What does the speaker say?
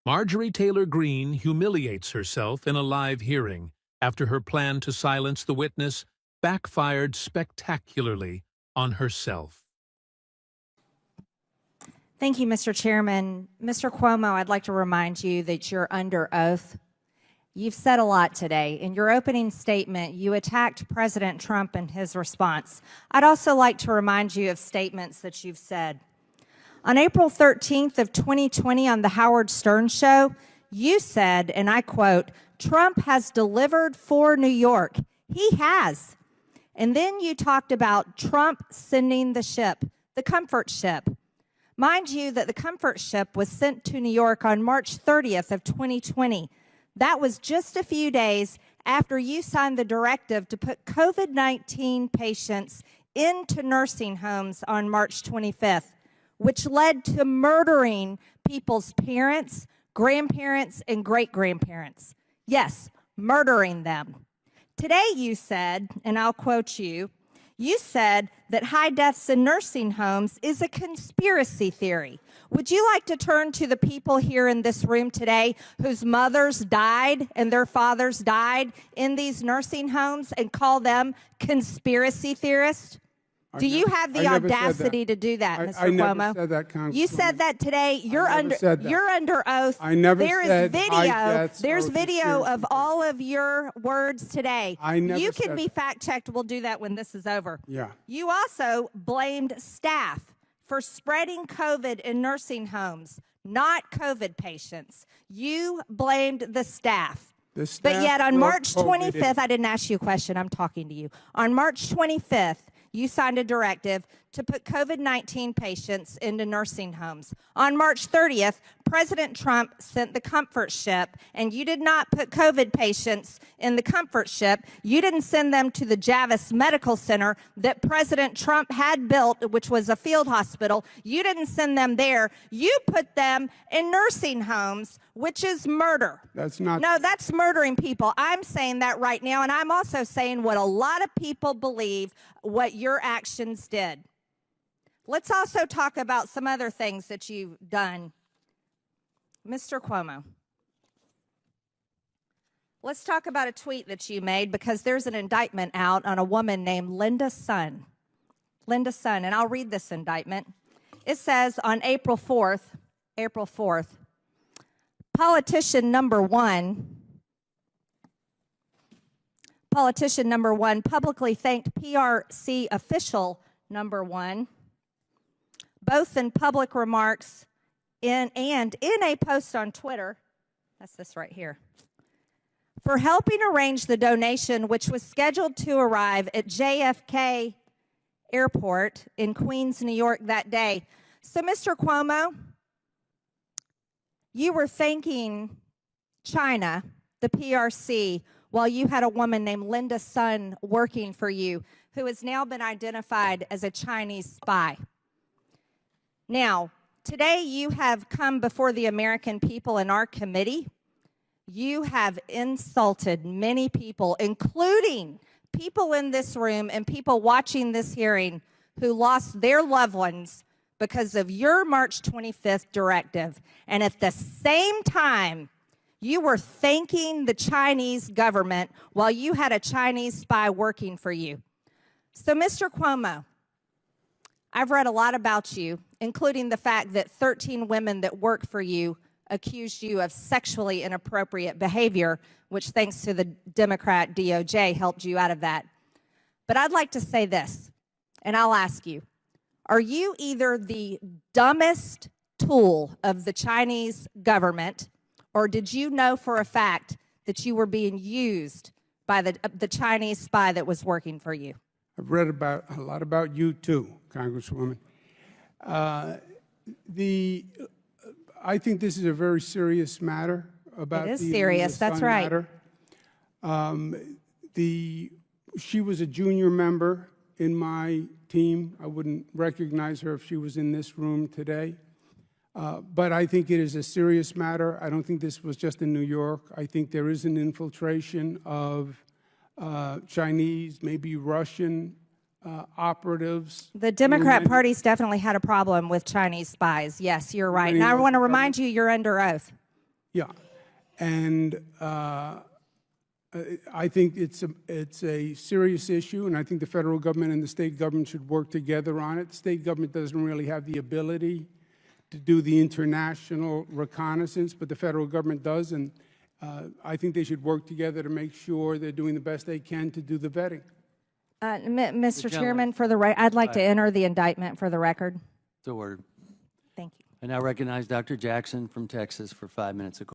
Marjorie Taylor Greene humiliates herself in a live hearing after her plan to silence the witness backfired spectacularly on herself. Thank you, Mr. Chairman. Mr. Cuomo, I'd like to remind you that you're under oath. You've said a lot today. In your opening statement, you attacked President Trump and his response. I'd also like to remind you of statements that you've said. On April 13th of 2020 on the Howard Stern Show, you said, and I quote, "Trump has delivered for New York." He has. And then you talked about Trump sending the ship, the comfort ship. Mind you that the comfort ship was sent to New York on March 30th of 2020. That was just a few days after you signed the directive to put COVID-19 patients into nursing homes on March 25th, which led to murdering people's parents, grandparents, and great-grandparents. Yes, murdering them. Today you said, and I'll quote you, you said that high deaths in nursing homes is a conspiracy theory. Would you like to turn to the people here in this room today whose mothers died and their fathers died in these nursing homes and call them conspiracy theorists? Do you have the audacity to do that, Mr. Cuomo? I never said that, Congresswoman. You said that today. You're under oath. I never there said is video. There's video of all of your words today. You can be fact-checked. We'll do that when this is over. Yeah. You also blamed staff for spreading COVID in nursing homes, not COVID patients. You blamed the staff. But yet on March 25th, I didn't ask you a question. I'm talking to you. On March 25th, you signed a directive to put COVID-19 patients into nursing homes. On March 30th, President Trump sent the comfort ship, and you did not put COVID patients in the comfort ship. You didn't send them to the Javits Medical Center that President Trump had built, which was a field hospital. You didn't send them there. You put them in nursing homes, which is murder. That's not. No, that's murdering people. I'm saying that right now, and I'm also saying what a lot of people believe what your actions did. Let's also talk about some other things that you've done. Mr. Cuomo, let's talk about a tweet that you made because there's an indictment out on a woman named Linda Sun. Linda Sun, and I'll read this indictment. It says on April 4th, politician number one publicly thanked PRC official number one, both in public remarks and in a post on Twitter, that's this right here, for helping arrange the donation which was scheduled to arrive at JFK Airport in Queens, New York that day. So, Mr. Cuomo, you were thanking China, the PRC, while you had a woman named Linda Sun working for you, who has now been identified as a Chinese spy. Now, today you have come before the American people in our committee. You have insulted many people, including people in this room and people watching this hearing who lost their loved ones because of your March 25th directive. And at the same time, you were thanking the Chinese government while you had a Chinese spy working for you. So, Mr. Cuomo, I've read a lot about you, including the fact that 13 women that work for you accused you of sexually inappropriate behavior, which, thanks to the Democrat DOJ, helped you out of that. But I'd like to say this, and I'll ask you, are you either the dumbest tool of the Chinese government, or did you know for a fact that you were being used by the Chinese spy that was working for you? I've read a lot about you too, Congresswoman. I think this is a very serious matter. It is serious. That's right. She was a junior member in my team. I wouldn't recognize her if she was in this room today. But I think it is a serious matter. I don't think this was just in New York. I think there is an infiltration of Chinese, maybe Russian operatives. The Democrat Party's definitely had a problem with Chinese spies. Yes, you're right. And I want to remind you, you're under oath. Yeah, and I think it's a serious issue, and I think the federal government and the state government should work together on it. The state government doesn't really have the ability to do the international reconnaissance, but the federal government does, and I think they should work together to make sure they're doing the best they can to do the vetting. Mr. Chairman, I'd like to enter the indictment for the record. So ordered. Thank you. I now recognize Dr. Jackson from Texas for 5 minutes of